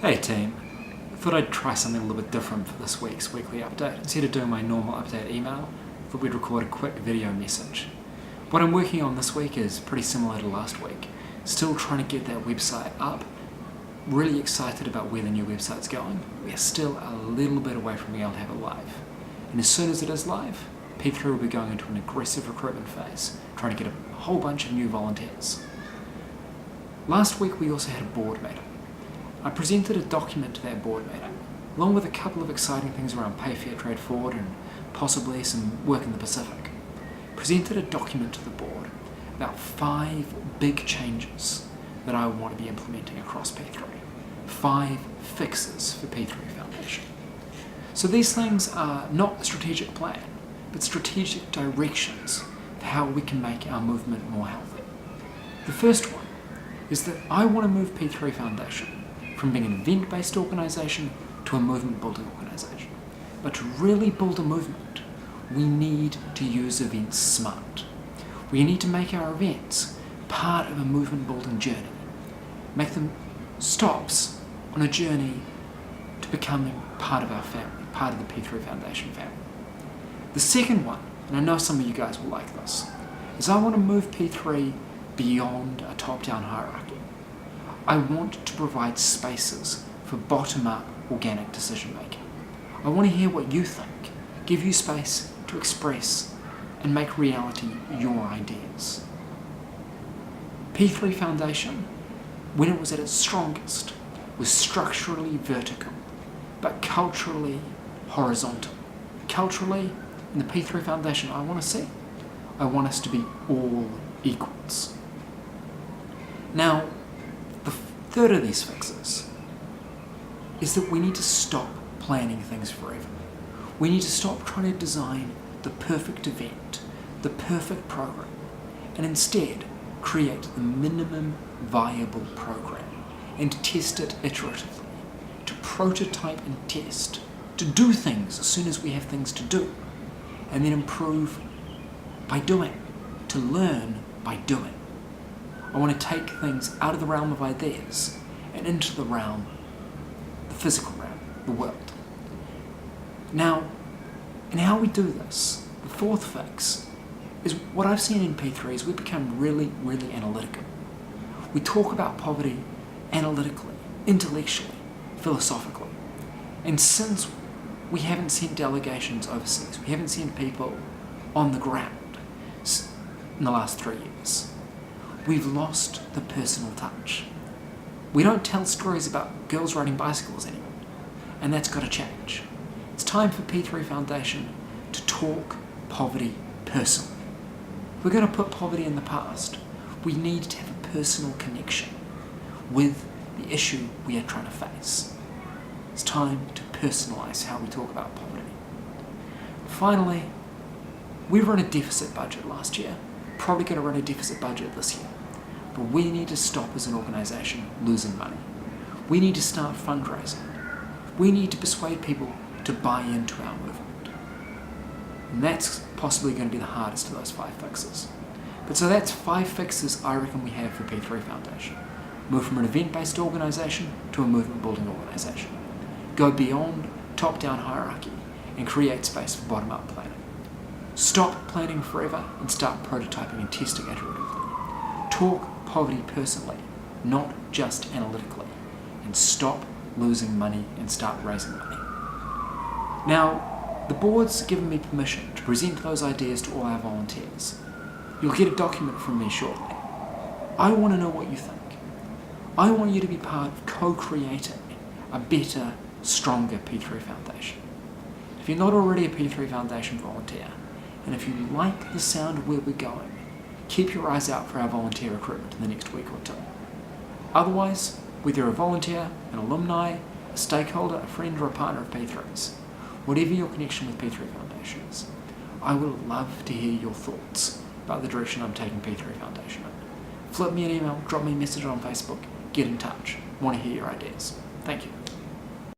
Hey team, I thought I'd try something a little bit different for this week's weekly update. Instead of doing my normal update email, I thought we'd record a quick video message. What I'm working on this week is pretty similar to last week. Still trying to get that website up. Really excited about where the new website's going. We are still a little bit away from being able to have it live. And as soon as it is live, P3 will be going into an aggressive recruitment phase, trying to get a whole bunch of new volunteers. Last week we also had a board meeting. I presented a document to that board meeting, along with a couple of exciting things around Pay Fair Trade Forward and possibly some work in the Pacific. Presented a document to the board about 5 big changes that I want to be implementing across P3. 5 fixes for P3 Foundation. So these things are not a strategic plan, but strategic directions for how we can make our movement more healthy. The first one is that I want to move P3 Foundation from being an event-based organisation to a movement-building organisation. But to really build a movement, we need to use events smart. We need to make our events part of a movement-building journey. Make them stops on a journey to becoming part of our family, part of the P3 Foundation family. The second one, and I know some of you guys will like this, is I want to move P3 beyond a top-down hierarchy. I want to provide spaces for bottom-up organic decision-making. I want to hear what you think, give you space to express and make reality your ideas. P3 Foundation, when it was at its strongest, was structurally vertical, but culturally horizontal. Culturally, in the P3 Foundation I want to see, I want us to be all equals. Now, the third of these fixes is that we need to stop planning things forever. We need to stop trying to design the perfect event, the perfect program, and instead create the minimum viable program and test it iteratively, to prototype and test, to do things as soon as we have things to do, and then improve by doing, to learn by doing. I want to take things out of the realm of ideas and into the realm, the physical realm, the world. Now, in how we do this, the fourth fix is what I've seen in P3 is we become really, really analytical. We talk about poverty analytically, intellectually, philosophically. And since we haven't sent delegations overseas, we haven't sent people on the ground in the last 3 years, we've lost the personal touch. We don't tell stories about girls riding bicycles anymore, and that's got to change. It's time for P3 Foundation to talk poverty personally. If we're going to put poverty in the past, we need to have a personal connection with the issue we are trying to face. It's time to personalise how we talk about poverty. Finally, we ran a deficit budget last year, probably going to run a deficit budget this year. But we need to stop as an organisation losing money. We need to start fundraising. We need to persuade people to buy into our movement. And that's possibly going to be the hardest of those 5 fixes. But so that's 5 fixes I reckon we have for P3 Foundation. Move from an event-based organisation to a movement-building organisation. Go beyond top-down hierarchy and create space for bottom-up planning. Stop planning forever and start prototyping and testing iteratively. Talk poverty personally, not just analytically, and stop losing money and start raising money. Now, the board's given me permission to present those ideas to all our volunteers. You'll get a document from me shortly. I want to know what you think. I want you to be part of co-creating a better, stronger P3 Foundation. If you're not already a P3 Foundation volunteer, and if you like the sound of where we're going, keep your eyes out for our volunteer recruitment in the next week or 2. Otherwise, whether you're a volunteer, an alumni, a stakeholder, a friend or a partner of P3's, whatever your connection with P3 Foundation is, I would love to hear your thoughts about the direction I'm taking P3 Foundation in. Flip me an email, drop me a message on Facebook, get in touch. I want to hear your ideas. Thank you.